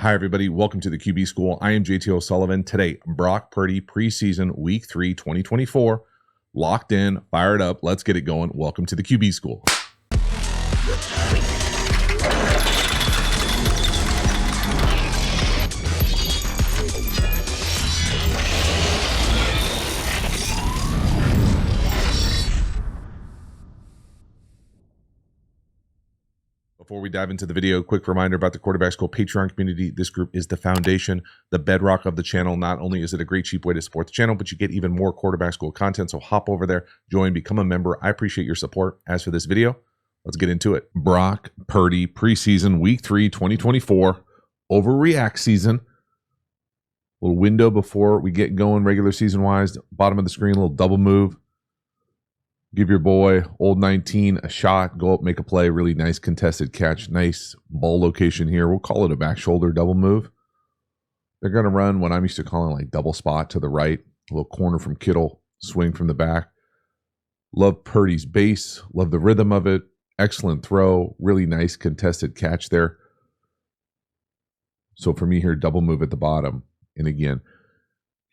Hi, everybody. Welcome to the QB School. I am JT O'Sullivan. Today, Brock Purdy, preseason week 3, 2024. Locked in, fired up. Let's get it going. Welcome to the QB School. Before we dive into the video, quick reminder about the Quarterback School Patreon community. This group is the foundation, the bedrock of the channel. Not only is it a great, cheap way to support the channel, but you get even more Quarterback School content. So hop over there, join, become a member. I appreciate your support. As for this video, let's get into it. Brock Purdy, preseason, week 3, 2024, overreact season. Little window before we get going regular season-wise. Bottom of the screen, a little double move. Give your boy, old 19, a shot. Go up, make a play. Really nice contested catch. Nice ball location here. We'll call it a back shoulder double move. They're going to run what I'm used to calling like double spot to the right. A little corner from Kittle. Swing from the back. Love Purdy's base. Love the rhythm of it. Excellent throw. Really nice contested catch there. So for me here, double move at the bottom. And again,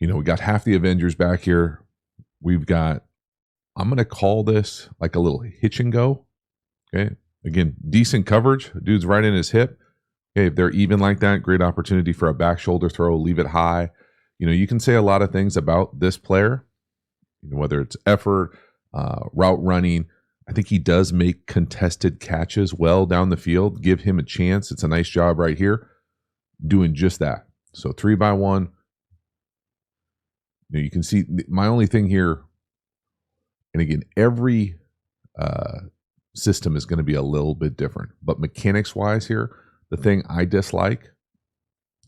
we got half the Avengers back here. We've got, I'm going to call this like a little hitch and go. Okay. Again, decent coverage. Dude's right in his hip. Okay. If they're even like that, great opportunity for a back shoulder throw. Leave it high. You can say a lot of things about this player, whether it's effort, route running. I think he does make contested catches well down the field. Give him a chance. It's a nice job right here doing just that. So 3-by-1. You can see my only thing here. And again, every system is going to be a little bit different. But mechanics-wise here, the thing I dislike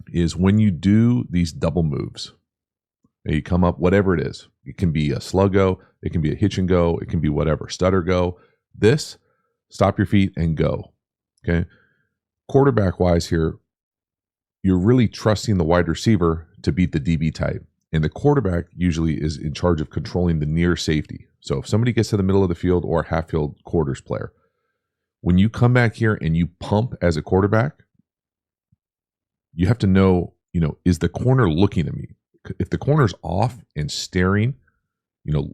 is when you do these double moves. You come up, whatever it is. It can be a sluggo. It can be a hitch and go. It can be whatever, stutter go. This, stop your feet and go. Okay. Quarterback-wise here, you're really trusting the wide receiver to beat the DB type. And the quarterback usually is in charge of controlling the near safety. So if somebody gets to the middle of the field or half field quarters player, when you come back here and you pump as a quarterback, you have to know, is the corner looking at me? If the corner's off and staring,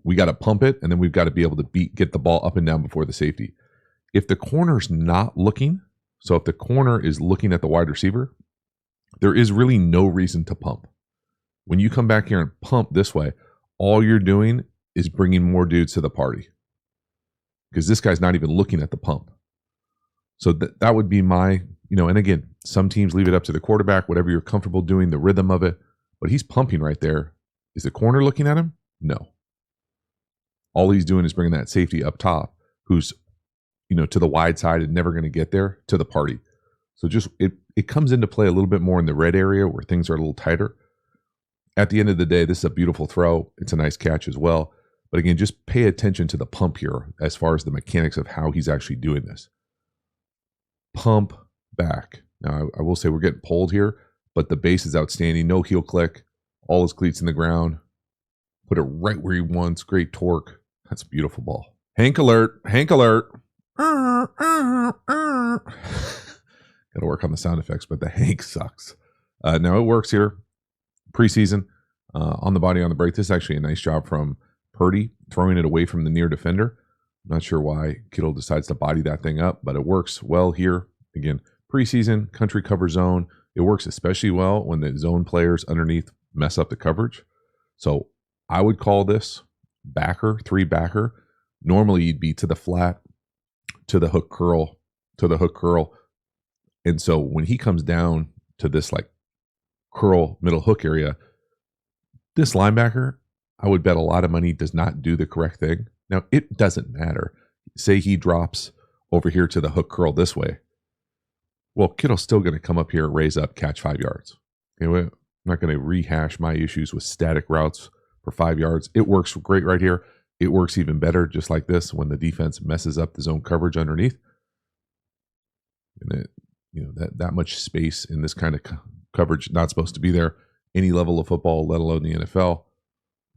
we got to pump it, and then we've got to be able to get the ball up and down before the safety. If the corner's not looking, so if the corner is looking at the wide receiver, there is really no reason to pump. When you come back here and pump this way, all you're doing is bringing more dudes to the party because this guy's not even looking at the pump. So that would be my, and again, some teams leave it up to the quarterback, whatever you're comfortable doing, the rhythm of it, but he's pumping right there. Is the corner looking at him? No. All he's doing is bringing that safety up top who's, to the wide side and never going to get there to the party. So just, it comes into play a little bit more in the red area where things are a little tighter. At the end of the day, this is a beautiful throw. It's a nice catch as well. But again, just pay attention to the pump here as far as the mechanics of how he's actually doing this. Pump back. Now, I will say we're getting pulled here, but the base is outstanding. No heel click. All his cleats in the ground. Put it right where he wants. Great torque. That's a beautiful ball. Hank alert. Hank alert. Got to work on the sound effects, but the Hank sucks. Now, it works here. Preseason, on the body, on the break. This is actually a nice job from Purdy, throwing it away from the near defender. I'm not sure why Kittle decides to body that thing up, but it works well here. Again, preseason, country cover zone. It works especially well when the zone players underneath mess up the coverage. So I would call this backer, 3-backer. Normally you'd be to the flat, to the hook curl, to the hook curl. And so when he comes down to this like curl middle hook area, this linebacker, I would bet a lot of money does not do the correct thing. Now, it doesn't matter. Say he drops over here to the hook curl this way. Well, Kittle's still going to come up here, raise up, catch 5 yards. Okay, I'm not going to rehash my issues with static routes for 5 yards. It works great right here. It works even better just like this when the defense messes up the zone coverage underneath. And that much space in this kind of coverage not supposed to be there any level of football, let alone the NFL.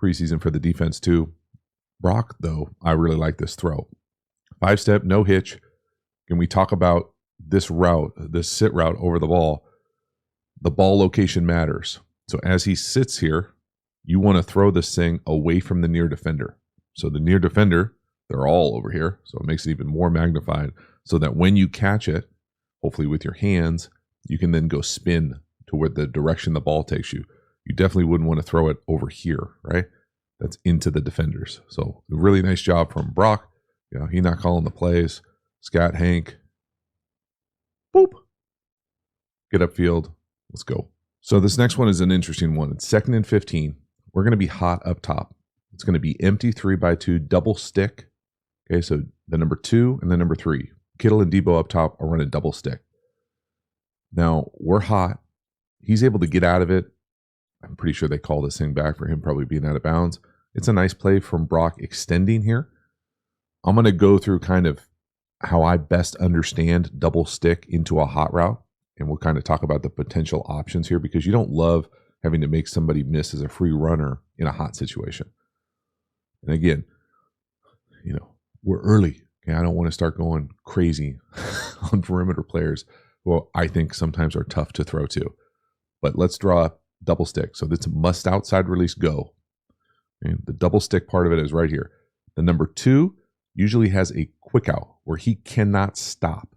Preseason for the defense too. Brock, though, I really like this throw. 5-step, no hitch. Can we talk about this route, this sit route over the ball? the ball location matters. So as he sits here, you want to throw this thing away from the near defender. So the near defender, they're all over here. So it makes it even more magnified so that when you catch it, hopefully with your hands, you can then go spin to where the direction the ball takes you. You definitely wouldn't want to throw it over here, right? That's into the defenders. So a really nice job from Brock. You know, he not calling the plays. Scott, Hank, boop. Get upfield. Let's go. So this next one is an interesting one. It's 2nd and 15. We're going to be hot up top. It's going to be empty 3x2 double stick. Okay, so the number 2 and the number 3. Kittle and Debo up top are running double stick. Now, we're hot. He's able to get out of it. I'm pretty sure they call this thing back for him probably being out of bounds. It's a nice play from Brock extending here. I'm going to go through kind of how I best understand double stick into a hot route. And we'll kind of talk about the potential options here because you don't love having to make somebody miss as a free runner in a hot situation. And again, you know, we're early. Okay, I don't want to start going crazy on perimeter players who I think sometimes are tough to throw to. But let's draw double stick. So this must outside release go. And the double stick part of it is right here. The number 2 usually has a quick out where he cannot stop.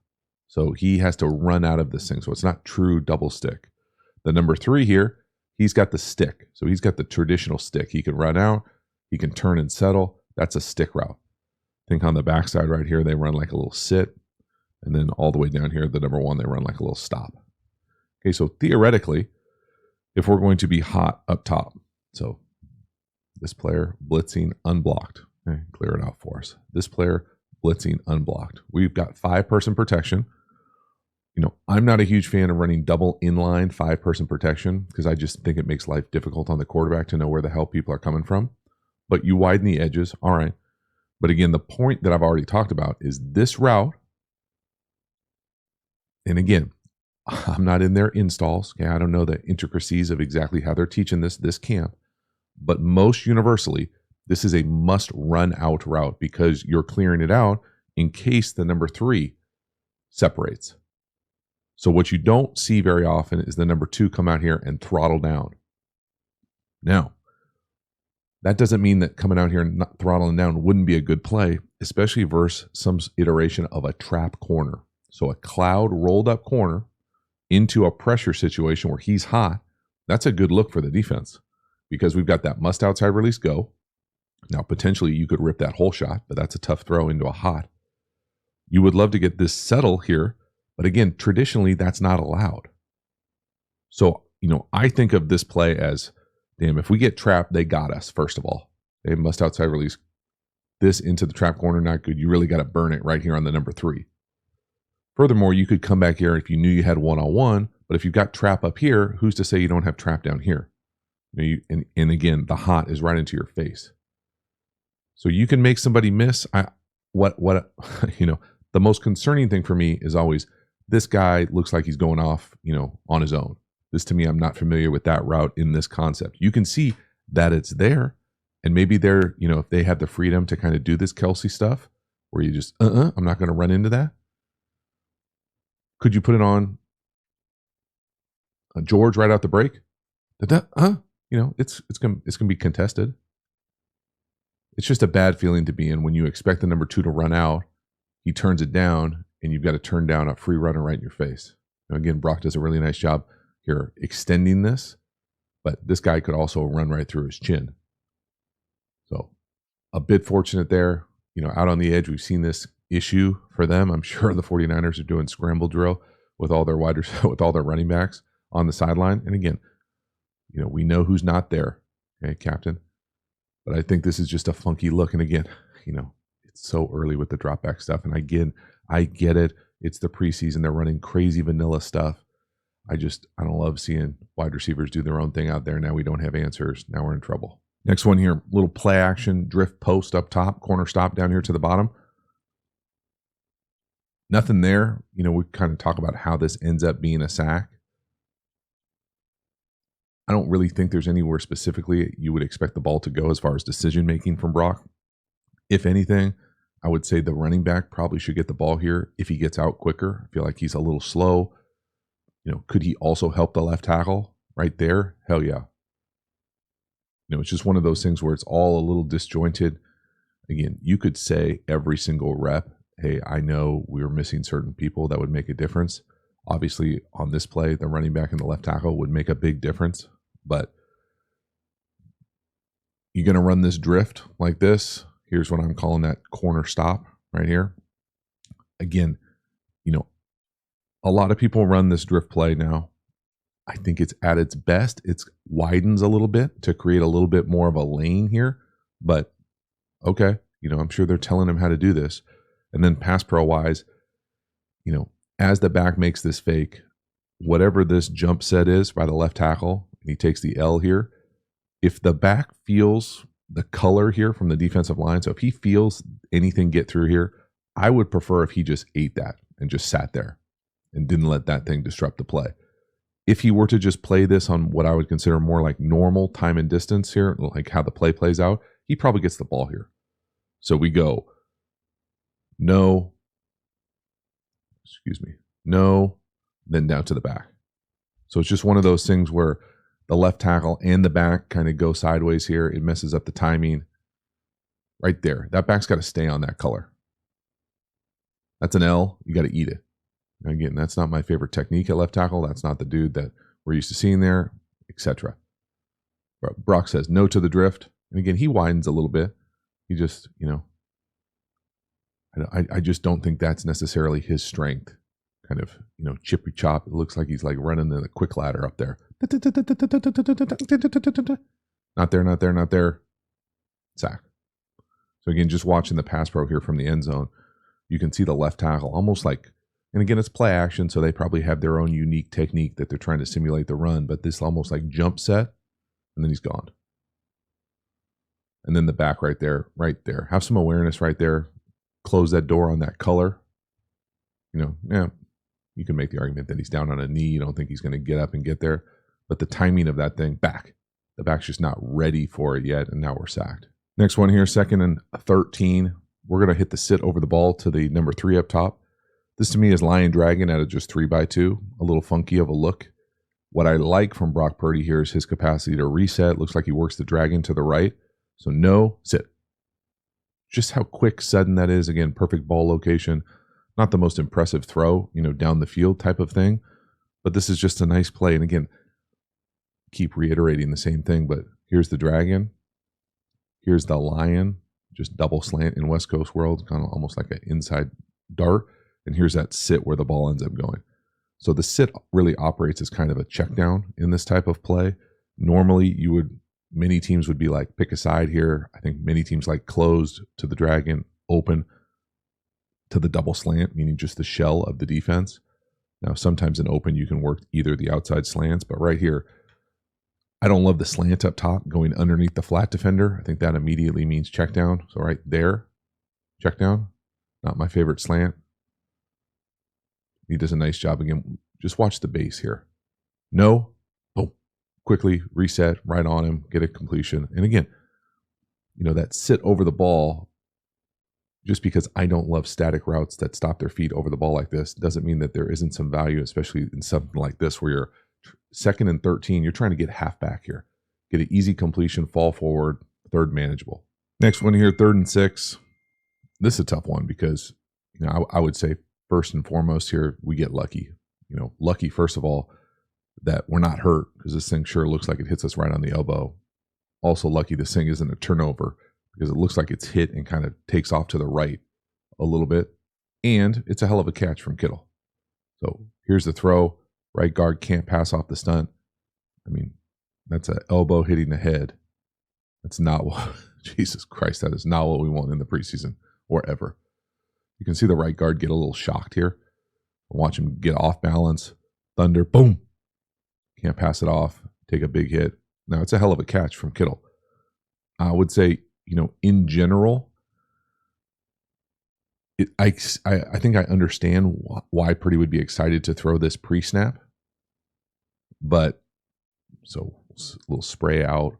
So he has to run out of this thing. So it's not true double stick. The number 3 here, he's got the stick. So he's got the traditional stick. He can run out. He can turn and settle. That's a stick route. Think on the backside right here, they run like a little sit. And then all the way down here, the number 1, they run like a little stop. Okay, so theoretically, if we're going to be hot up top, so this player blitzing unblocked. Okay, clear it out for us. This player blitzing unblocked. We've got 5-person protection. You know, I'm not a huge fan of running double inline 5-person protection because I just think it makes life difficult on the quarterback to know where the hell people are coming from. But you widen the edges, all right. But again, the point that I've already talked about is this route. And again, I'm not in their installs. Okay, I don't know the intricacies of exactly how they're teaching this camp. But most universally, this is a must run out route because you're clearing it out in case the number 3 separates. So what you don't see very often is the number 2 come out here and throttle down. Now, that doesn't mean that coming out here and not throttling down wouldn't be a good play, especially versus some iteration of a trap corner. So a cloud rolled up corner into a pressure situation where he's hot, that's a good look for the defense because we've got that must outside release go. Now, potentially you could rip that whole shot, but that's a tough throw into a hot. You would love to get this settle here, but again, traditionally that's not allowed. So, you know, I think of this play as, damn, if we get trapped, they got us, first of all. They must outside release this into the trap corner, not good. You really got to burn it right here on the number 3. Furthermore, you could come back here if you knew you had one-on-one, but if you've got trap up here, who's to say you don't have trap down here? You know, and again, the hot is right into your face. So you can make somebody miss. You know, the most concerning thing for me is always this guy looks like he's going off, you know, on his own. This to me, I'm not familiar with that route in this concept. You can see that it's there, and maybe they're, you know, if they have the freedom to kind of do this Kelsey stuff where you just, I'm not going to run into that. Could you put it on George right out the break? You know, it's gonna be contested. It's just a bad feeling to be in when you expect the number 2 to run out. He turns it down, and you've got to turn down a free runner right in your face. Now, again, Brock does a really nice job here extending this, but this guy could also run right through his chin. So a bit fortunate there. You know, out on the edge, we've seen this issue for them. I'm sure the 49ers are doing scramble drill with all their with all their running backs on the sideline. And again, you know, we know who's not there, okay, Captain. But I think this is just a funky look. And again, you know, it's so early with the drop back stuff. And again, I get it. It's the preseason. They're running crazy vanilla stuff. I don't love seeing wide receivers do their own thing out there. Now we don't have answers. Now we're in trouble. Next one here, little play action, drift post up top, corner stop down here to the bottom. Nothing there. You know, we kind of talk about how this ends up being a sack. I don't really think there's anywhere specifically you would expect the ball to go as far as decision making from Brock. If anything, I would say the running back probably should get the ball here if he gets out quicker. I feel like he's a little slow. Could he also help the left tackle right there? Hell yeah. It's just one of those things where it's all a little disjointed. Again, you could say every single rep, hey, I know we were missing certain people that would make a difference. Obviously, on this play, the running back and the left tackle would make a big difference. But you're going to run this drift like this. Here's what I'm calling that corner stop right here. Again, a lot of people run this drift play now. I think it's at its best. It widens a little bit to create a little bit more of a lane here. But okay, I'm sure they're telling him how to do this. And then pass pro wise, as the back makes this fake, whatever this jump set is by the left tackle, and he takes the L here, if the back feels the color here from the defensive line, so if he feels anything get through here, I would prefer if he just ate that and just sat there and didn't let that thing disrupt the play. If he were to just play this on what I would consider more like normal time and distance here, like how the play plays out, he probably gets the ball here. So we go, no, then down to the back. So it's just one of those things where the left tackle and the back kind of go sideways here. It messes up the timing right there. That back's got to stay on that color. That's an L. You got to eat it. Again, that's not my favorite technique at left tackle. That's not the dude that we're used to seeing there, etc. Brock says no to the drift. And again, he widens a little bit. He just, I just don't think that's necessarily his strength. Kind of, chippy chop. It looks like he's like running the quick ladder up there. Not there. Sack. So again, just watching the pass pro here from the end zone, you can see the left tackle almost like, and again, it's play action, so they probably have their own unique technique that they're trying to simulate the run, but this almost like jump set, and then he's gone. And then the back right there. Have some awareness right there. Close that door on that color. You can make the argument that he's down on a knee. You don't think he's going to get up and get there. But the timing of that thing, the back's just not ready for it yet, and now we're sacked. Next one here, 2nd and 13. We're going to hit the sit over the ball to the number 3 up top. This to me is Lion Dragon at a just 3x2, a little funky of a look. What I like from Brock Purdy here is his capacity to reset. Looks like he works the dragon to the right. So no, sit. Just how quick, sudden that is. Again, perfect ball location. Not the most impressive throw, down the field type of thing. But this is just a nice play. And again, keep reiterating the same thing. But here's the dragon. Here's the lion. Just double slant in West Coast world. Kind of almost like an inside dart. And here's that sit where the ball ends up going. So the sit really operates as kind of a check down in this type of play. Normally, many teams would be like, pick a side here. I think many teams like closed to the dragon, open to the double slant, meaning just the shell of the defense. Now, sometimes in open, you can work either the outside slants, but right here, I don't love the slant up top going underneath the flat defender. I think that immediately means check down. So right there, check down. Not my favorite slant. He does a nice job. Again, just watch the base here. No. Boom. Quickly reset right on him. Get a completion. And again, that sit over the ball, just because I don't love static routes that stop their feet over the ball like this, doesn't mean that there isn't some value, especially in something like this where you're 2nd and 13. You're trying to get half back here. Get an easy completion, fall forward, 3rd manageable. Next one here, 3rd and 6. This is a tough one because, I would say, first and foremost here, we get lucky. Lucky, first of all, that we're not hurt because this thing sure looks like it hits us right on the elbow. Also lucky this thing isn't a turnover because it looks like it's hit and kind of takes off to the right a little bit. And it's a hell of a catch from Kittle. So here's the throw. Right guard can't pass off the stunt. I mean, that's an elbow hitting the head. That's not what, Jesus Christ, that is not what we want in the preseason or ever. You can see the right guard get a little shocked here. Watch him get off balance. Thunder, boom. Can't pass it off. Take a big hit. Now, it's a hell of a catch from Kittle. I would say, in general, I think I understand why Purdy would be excited to throw this pre-snap. But, so a little spray out,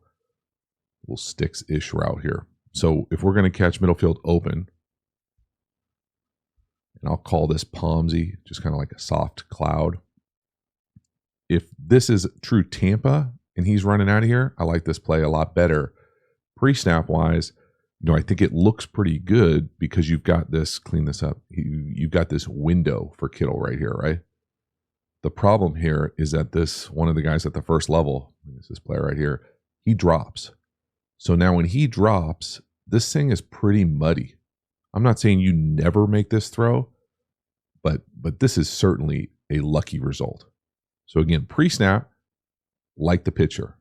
little sticks-ish route here. So if we're going to catch middle field open, and I'll call this Palmsy, just kind of like a soft cloud. if this is true Tampa and he's running out of here, I like this play a lot better. Pre-snap wise, I think it looks pretty good because you've got this, clean this up, you've got this window for Kittle right here, right? The problem here is that one of the guys at the first level, this player right here, he drops. So now when he drops, this thing is pretty muddy. I'm not saying you never make this throw, but this is certainly a lucky result. So again, pre-snap, like the pitcher.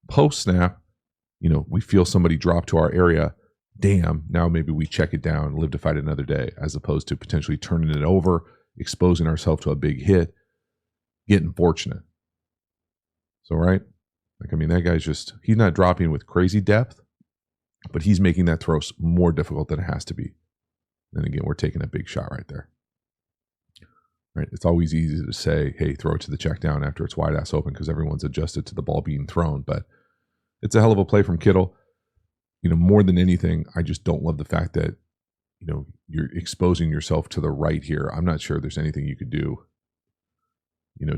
Post-snap, we feel somebody drop to our area. Damn, now maybe we check it down and live to fight another day, as opposed to potentially turning it over, exposing ourselves to a big hit, getting fortunate. So, right? That guy's he's not dropping with crazy depth, but he's making that throw more difficult than it has to be. Then again, we're taking a big shot right there. Right? It's always easy to say, hey, throw it to the check down after it's wide ass open because everyone's adjusted to the ball being thrown. But it's a hell of a play from Kittle. More than anything, I just don't love the fact that, you're exposing yourself to the right here. I'm not sure there's anything you could do,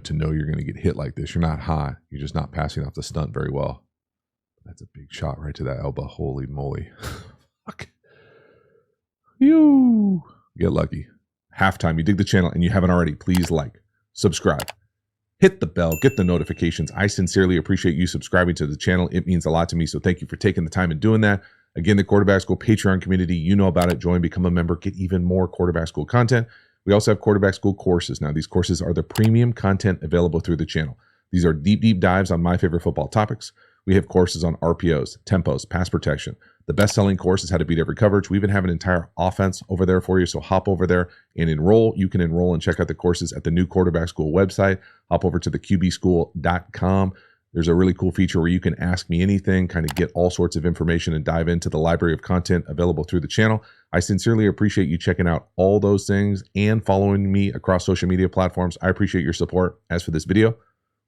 to know you're going to get hit like this. You're not hot. You're just not passing off the stunt very well. That's a big shot right to that elbow. Holy moly. Fuck. You get lucky. Halftime. You dig the channel and you haven't already, please like, subscribe, hit the bell, get the notifications. I sincerely appreciate you subscribing to the channel. It means a lot to me. So thank you for taking the time and doing that. Again, the Quarterback School Patreon community, you know about it. Join, become a member, get even more Quarterback School content. We also have Quarterback School courses. Now, these courses are the premium content available through the channel. These are deep dives on my favorite football topics. We have courses on RPOs, tempos, pass protection. The best-selling course is how to beat every coverage. We even have an entire offense over there for you, so hop over there and enroll. You can enroll and check out the courses at the new Quarterback School website. Hop over to theqbschool.com. There's a really cool feature where you can ask me anything, kind of get all sorts of information and dive into the library of content available through the channel. I sincerely appreciate you checking out all those things and following me across social media platforms. I appreciate your support. As for this video,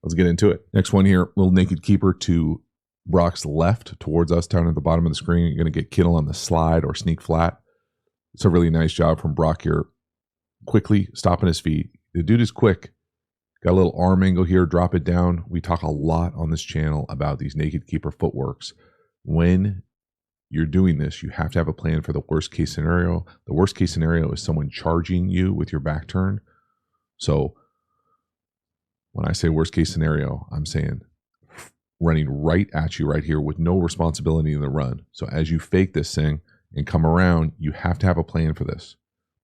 let's get into it. Next one here, little naked keeper to Brock's left towards us down at the bottom of the screen. You're going to get Kittle on the slide or sneak flat. It's a really nice job from Brock here. Quickly stopping his feet. The dude is quick. Got a little arm angle here. Drop it down. We talk a lot on this channel about these naked keeper footworks. When you're doing this, you have to have a plan for the worst case scenario. The worst case scenario is someone charging you with your back turn. So when I say worst case scenario, I'm saying running right at you right here with no responsibility in the run. So as you fake this thing and come around, you have to have a plan for this.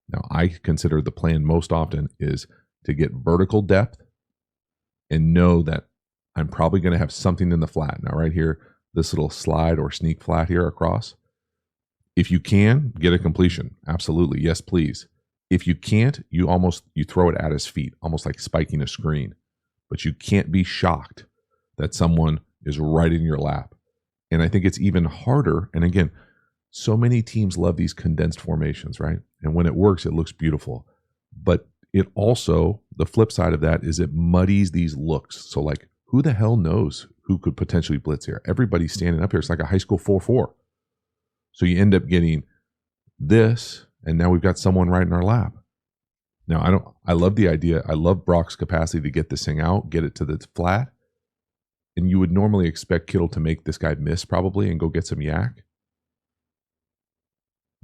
Now, I consider the plan most often is to get vertical depth and know that I'm probably going to have something in the flat. Now, right here, this little slide or sneak flat here across. If you can, get a completion. Absolutely. Yes, please. If you can't, you throw it at his feet, almost like spiking a screen. But you can't be shocked that someone is right in your lap. And I think it's even harder. And again, so many teams love these condensed formations, right? And when it works, it looks beautiful. But it also, the flip side of that is it muddies these looks. So like, who the hell knows who could potentially blitz here? Everybody's standing up here. It's like a high school 4-4. So you end up getting this, and now we've got someone right in our lap. Now, I love the idea. I love Brock's capacity to get this thing out, get it to the flat. And you would normally expect Kittle to make this guy miss probably and go get some yak.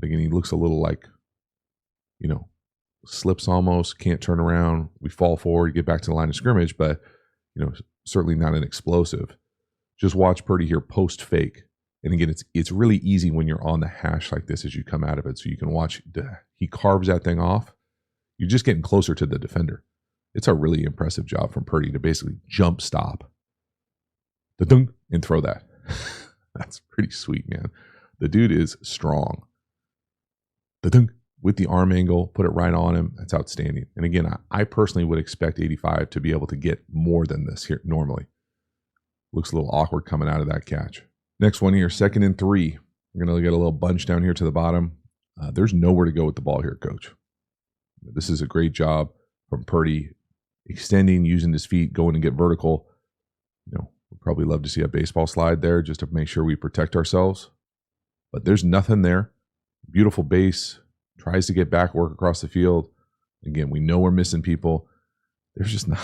Again, he looks a little like, slips almost, can't turn around. We fall forward, get back to the line of scrimmage, but, certainly not an explosive. Just watch Purdy here post fake. And again, it's really easy when you're on the hash like this as you come out of it. So you can watch, he carves that thing off. You're just getting closer to the defender. It's a really impressive job from Purdy to basically jump stop, the dunk, and throw that. That's pretty sweet, man. The dude is strong. The dunk with the arm angle, put it right on him. That's outstanding. And again, I personally would expect 85 to be able to get more than this here normally. Looks a little awkward coming out of that catch. Next one here, 2nd and 3. We're going to get a little bunch down here to the bottom. There's nowhere to go with the ball here, coach. This is a great job from Purdy, extending, using his feet, going and get vertical. We'd probably love to see a baseball slide there just to make sure we protect ourselves. But there's nothing there. Beautiful base. Tries to get back, work across the field. Again, we know we're missing people. There's just not.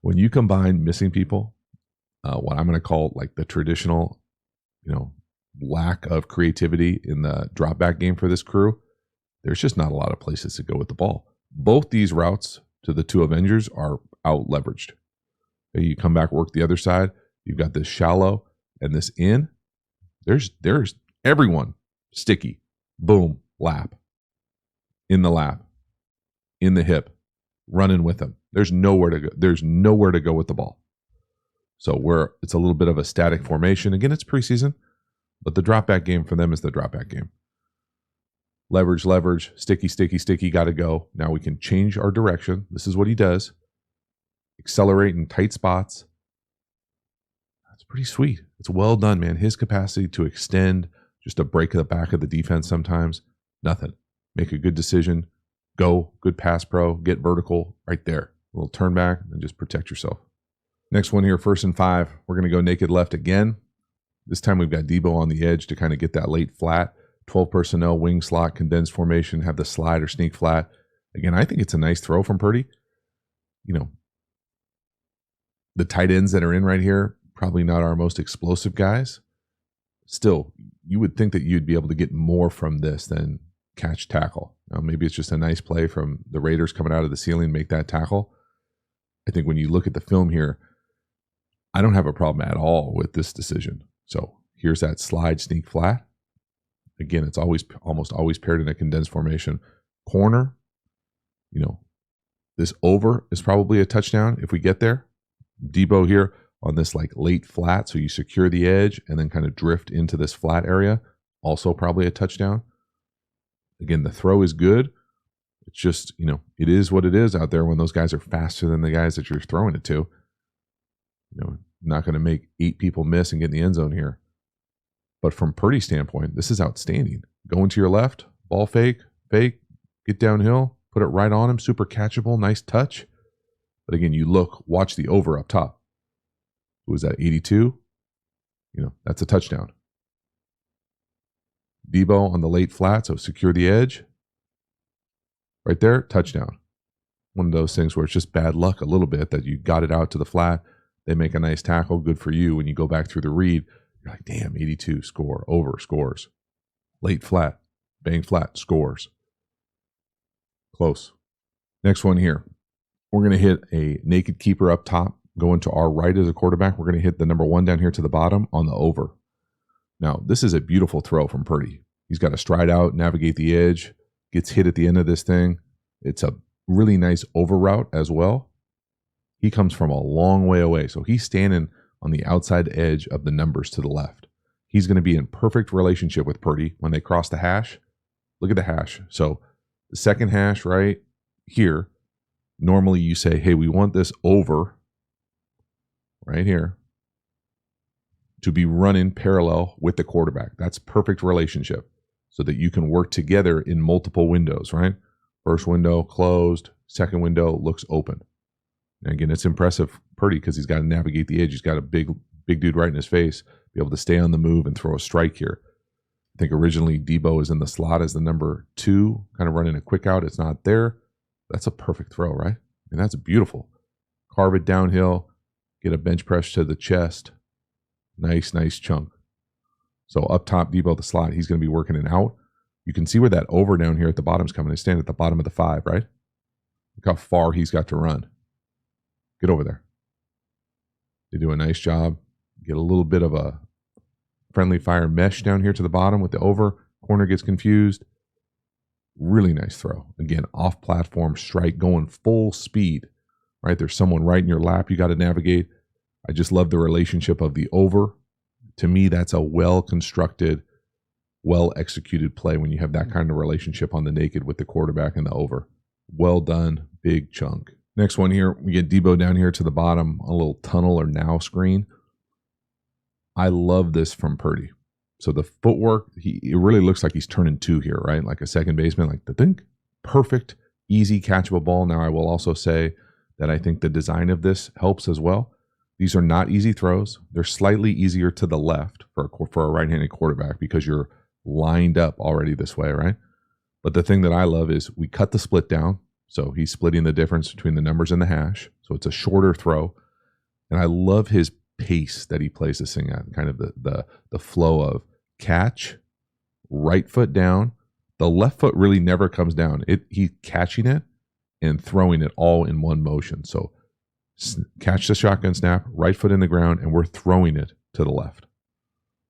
When you combine missing people, what I'm going to call like the traditional, lack of creativity in the drop back game for this crew, there's just not a lot of places to go with the ball. Both these routes to the two Avengers are out leveraged. You come back, work the other side. You've got this shallow and this in. There's everyone sticky. Boom, lap. In the lap. In the hip. Running with them. There's nowhere to go. There's nowhere to go with the ball. So it's a little bit of a static formation. Again, it's preseason, but the drop back game for them is the drop back game. Leverage, sticky, got to go. Now we can change our direction. This is what he does. Accelerate in tight spots. That's pretty sweet. It's well done, man. His capacity to extend, just to break the back of the defense sometimes, nothing. Make a good decision. Go, good pass pro, get vertical right there. A little turn back and just protect yourself. Next one here, 1st and 5. We're going to go naked left again. This time we've got Debo on the edge to kind of get that late flat. 12 personnel, wing slot, condensed formation, have the slide or sneak flat. Again, I think it's a nice throw from Purdy. The tight ends that are in right here, probably not our most explosive guys. Still, you would think that you'd be able to get more from this than catch tackle. Now, maybe it's just a nice play from the Raiders coming out of the ceiling, make that tackle. I think when you look at the film here, I don't have a problem at all with this decision. So here's that slide sneak flat. Again, it's almost always paired in a condensed formation. Corner, this over is probably a touchdown if we get there. Debo here on this like late flat, so you secure the edge and then kind of drift into this flat area. Also probably a touchdown. Again, the throw is good. It's just, it is what it is out there when those guys are faster than the guys that you're throwing it to. Not going to make 8 people miss and get in the end zone here. But from Purdy's standpoint, this is outstanding. Going to your left, ball fake, get downhill, put it right on him, super catchable, nice touch. But again, watch the over up top. Who was that, 82? That's a touchdown. Debo on the late flat, so secure the edge. Right there, touchdown. One of those things where it's just bad luck a little bit that you got it out to the flat. They make a nice tackle, good for you. When you go back through the read, you're like, damn, 82, score, over, scores. Late flat, bang flat, scores. Close. Next one here. We're going to hit a naked keeper up top. Going to our right as a quarterback, we're going to hit the number 1 down here to the bottom on the over. Now, this is a beautiful throw from Purdy. He's got to stride out, navigate the edge, gets hit at the end of this thing. It's a really nice over route as well. He comes from a long way away, so he's standing on the outside edge of the numbers to the left. He's going to be in perfect relationship with Purdy when they cross the hash. Look at the hash. So the second hash right here, normally you say, hey, we want this over right here to be running parallel with the quarterback. That's perfect relationship so that you can work together in multiple windows, right? First window closed, second window looks open. And again, it's impressive, Purdy, because he's got to navigate the edge. He's got a big dude right in his face, be able to stay on the move and throw a strike here. I think originally Debo is in the slot as the number 2, kind of running a quick out. It's not there. That's a perfect throw, right? And that's beautiful. Carve it downhill, get a bench press to the chest. Nice chunk. So up top, Debo the slot, he's going to be working it out. You can see where that over down here at the bottom is coming. They stand at the bottom of the 5, right? Look how far he's got to run. Get over there. They do a nice job. Get a little bit of a friendly fire mesh down here to the bottom with the over. Corner gets confused. Really nice throw. Again, off platform strike going full speed, right? There's someone right in your lap you got to navigate. I just love the relationship of the over. To me, that's a well-constructed, well-executed play when you have that kind of relationship on the naked with the quarterback and the over. Well done, big chunk. Next one here, we get Debo down here to the bottom, a little tunnel or now screen. I love this from Purdy. So the footwork, it really looks like he's turning 2 here, right? Like a second baseman, like the think. Perfect, easy catchable ball. Now I will also say that I think the design of this helps as well. These are not easy throws. They're slightly easier to the left for a right-handed quarterback because you're lined up already this way, right? But the thing that I love is we cut the split down. So he's splitting the difference between the numbers and the hash. So it's a shorter throw. And I love his pace that he plays this thing at, kind of the flow of catch, right foot down. The left foot really never comes down. He's catching it and throwing it all in one motion. So catch the shotgun snap, right foot in the ground, and we're throwing it to the left.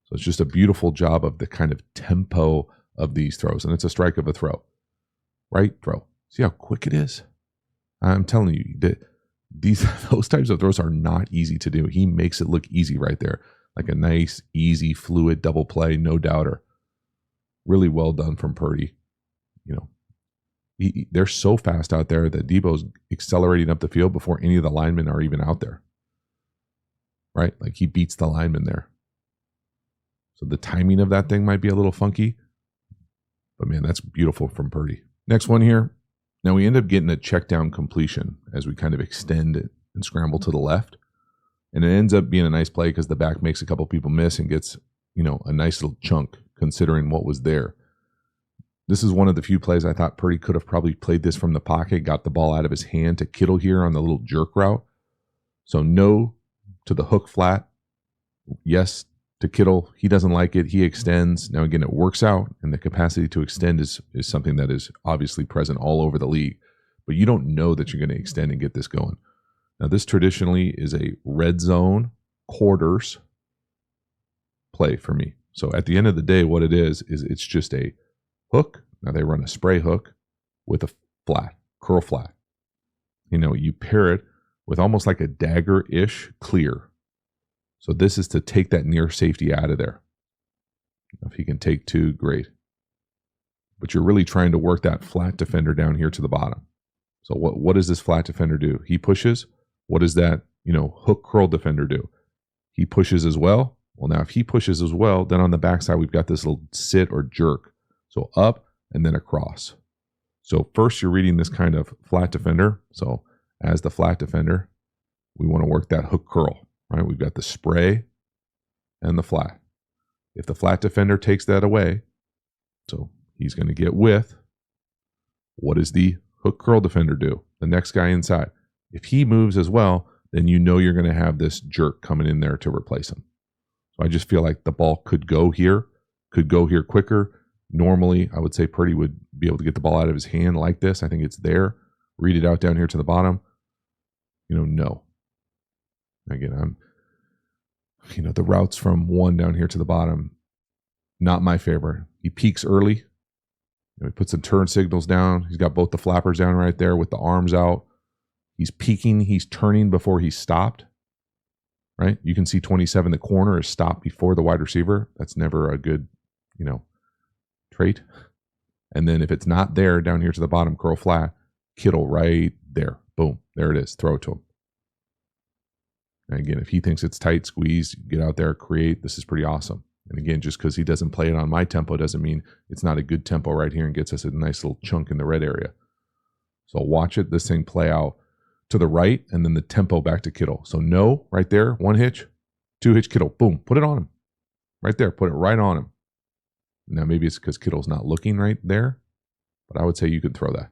So it's just a beautiful job of the kind of tempo of these throws. And it's a strike of a throw. Right throw. See how quick it is? I'm telling you, those types of throws are not easy to do. He makes it look easy right there. Like a nice, easy, fluid double play, no doubter. Really well done from Purdy. You know, they're so fast out there that Debo's accelerating up the field before any of the linemen are even out there. Right? Like he beats the lineman there. So the timing of that thing might be a little funky. But man, that's beautiful from Purdy. Next one here. Now we end up getting a check down completion as we kind of extend it and scramble to the left. And it ends up being a nice play because the back makes a couple people miss and gets, you know, a nice little chunk considering what was there. This is one of the few plays I thought Purdy could have probably played this from the pocket, got the ball out of his hand to Kittle here on the little jerk route. So no to the hook flat. Yes to Kittle. He doesn't like it. He extends. Now, again, it works out, and the capacity to extend is something that is obviously present all over the league. But you don't know that you're going to extend and get this going. Now, this traditionally is a red zone quarters play for me. So at the end of the day, what it is it's just a hook. Now, they run a spray hook with a flat, curl flat. You know, you pair it with almost like a dagger-ish clear. So this is to take that near safety out of there. If he can take two, great. But you're really trying to work that flat defender down here to the bottom. So what does this flat defender do? He pushes. What does that, you know, hook curl defender do? He pushes as well. Well, now if he pushes as well, then on the backside we've got this little sit or jerk. So up and then across. So first you're reading this kind of flat defender. So as the flat defender, we want to work that hook curl. Right, we've got the spray and the flat. If the flat defender takes that away, so he's going to get with, what does the hook curl defender do? The next guy inside. If he moves as well, then you know you're going to have this jerk coming in there to replace him. So I just feel like the ball could go here quicker. Normally, I would say Purdy would be able to get the ball out of his hand like this. I think it's there. Read it out down here to the bottom. You know, no. Again, the routes from one down here to the bottom, not my favorite. He peaks early. He puts some turn signals down. He's got both the flappers down right there with the arms out. He's peaking. He's turning before he's stopped. Right? You can see 27, the corner is stopped before the wide receiver. That's never a good, trait. And then if it's not there down here to the bottom, curl flat, Kittle right there. Boom. There it is. Throw it to him. And again, if he thinks it's tight, squeeze, get out there, create. This is pretty awesome. And again, just because he doesn't play it on my tempo doesn't mean it's not a good tempo right here and gets us a nice little chunk in the red area. So watch it, this thing play out to the right, and then the tempo back to Kittle. So no, right there, one hitch, two hitch, Kittle, boom, put it on him. Right there, put it right on him. Now maybe it's because Kittle's not looking right there, but I would say you could throw that.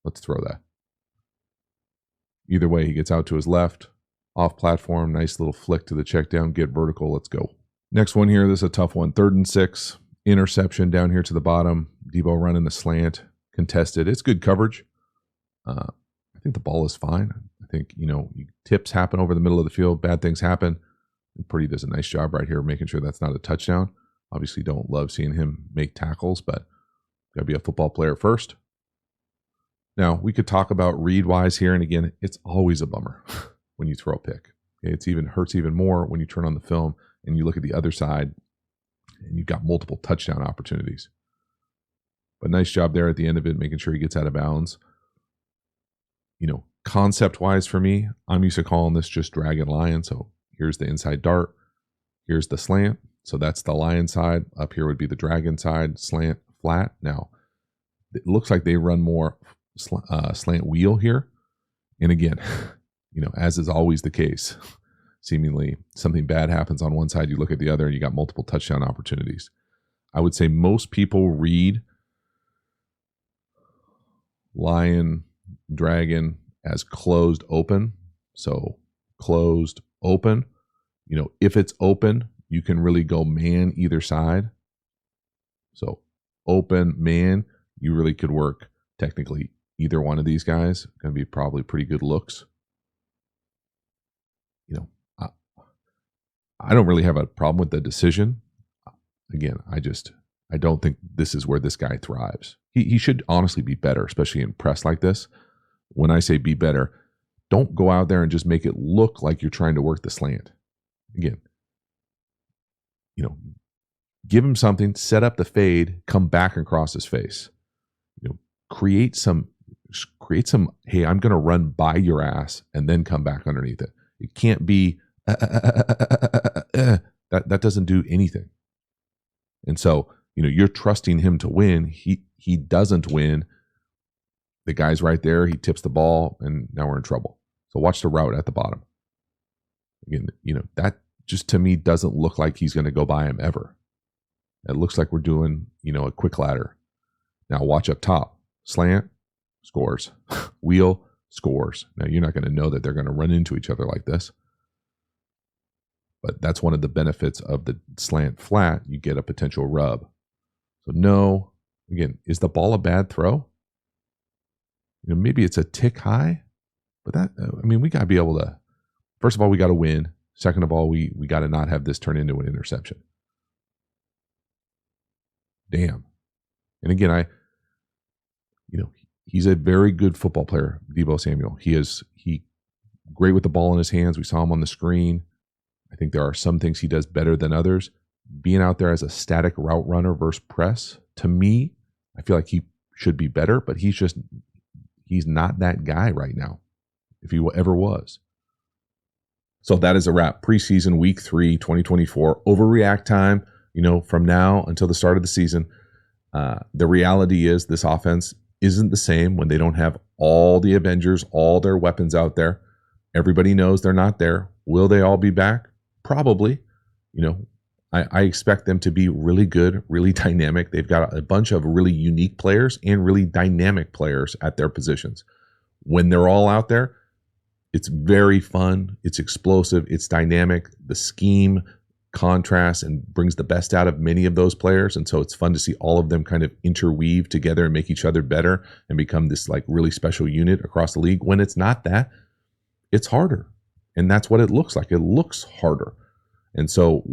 Let's throw that. Either way, he gets out to his left. Off platform, nice little flick to the check down, get vertical, let's go. Next one here, this is a tough one. 3rd and 6, interception down here to the bottom. Debo running the slant, contested. It's good coverage. I think the ball is fine. I think, tips happen over the middle of the field, bad things happen. And Purdy does a nice job right here making sure that's not a touchdown. Obviously don't love seeing him make tackles, but got to be a football player first. Now, we could talk about read-wise here, and again, it's always a bummer when you throw a pick. Okay, it hurts even more when you turn on the film and you look at the other side and you've got multiple touchdown opportunities. But nice job there at the end of it, making sure he gets out of bounds. Concept-wise for me, I'm used to calling this just drag and lion. So here's the inside dart. Here's the slant. So that's the lion side. Up here would be the dragon side, slant, flat. Now, it looks like they run more slant wheel here. And again, as is always the case, seemingly something bad happens on one side, you look at the other, and you got multiple touchdown opportunities. I would say most people read lion dragon as closed open. So closed open. If it's open, you can really go man either side. So open man, you really could work technically either one of these guys. Going to be probably pretty good looks. I don't really have a problem with the decision. Again, I don't think this is where this guy thrives. He should honestly be better, especially in press like this. When I say be better, don't go out there and just make it look like you're trying to work the slant. Again, give him something, set up the fade, come back and cross his face. Create some, hey, I'm going to run by your ass and then come back underneath it. It can't be, that doesn't do anything. And so, you're trusting him to win. He doesn't win. The guy's right there. He tips the ball, and now we're in trouble. So watch the route at the bottom. Again, that just to me doesn't look like he's going to go by him ever. It looks like we're doing, a quick ladder. Now watch up top. Slant, scores. Wheel, scores. Now you're not going to know that they're going to run into each other like this. But that's one of the benefits of the slant flat. You get a potential rub. So no, again, is the ball a bad throw? Maybe it's a tick high, but we got to be able to, first of all, we got to win. Second of all, we got to not have this turn into an interception. Damn. And again, he's a very good football player, Deebo Samuel. He great with the ball in his hands. We saw him on the screen. I think there are some things he does better than others. Being out there as a static route runner versus press, to me, I feel like he should be better, but he's not that guy right now, if he ever was. So that is a wrap. Preseason week 3, 2024. Overreact time, from now until the start of the season. The reality is this offense isn't the same when they don't have all the Avengers, all their weapons out there. Everybody knows they're not there. Will they all be back? Probably. I expect them to be really good, really dynamic. They've got a bunch of really unique players and really dynamic players at their positions. When they're all out there, it's very fun. It's explosive. It's dynamic. The scheme contrasts and brings the best out of many of those players. And so it's fun to see all of them kind of interweave together and make each other better and become this like really special unit across the league. When it's not that, it's harder. And that's what it looks like. It looks harder. And so,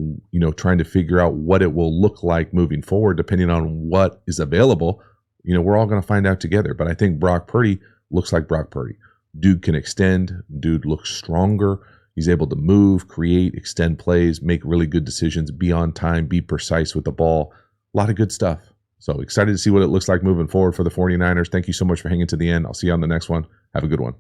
trying to figure out what it will look like moving forward, depending on what is available, we're all going to find out together. But I think Brock Purdy looks like Brock Purdy. Dude can extend. Dude looks stronger. He's able to move, create, extend plays, make really good decisions, be on time, be precise with the ball. A lot of good stuff. So excited to see what it looks like moving forward for the 49ers. Thank you so much for hanging to the end. I'll see you on the next one. Have a good one.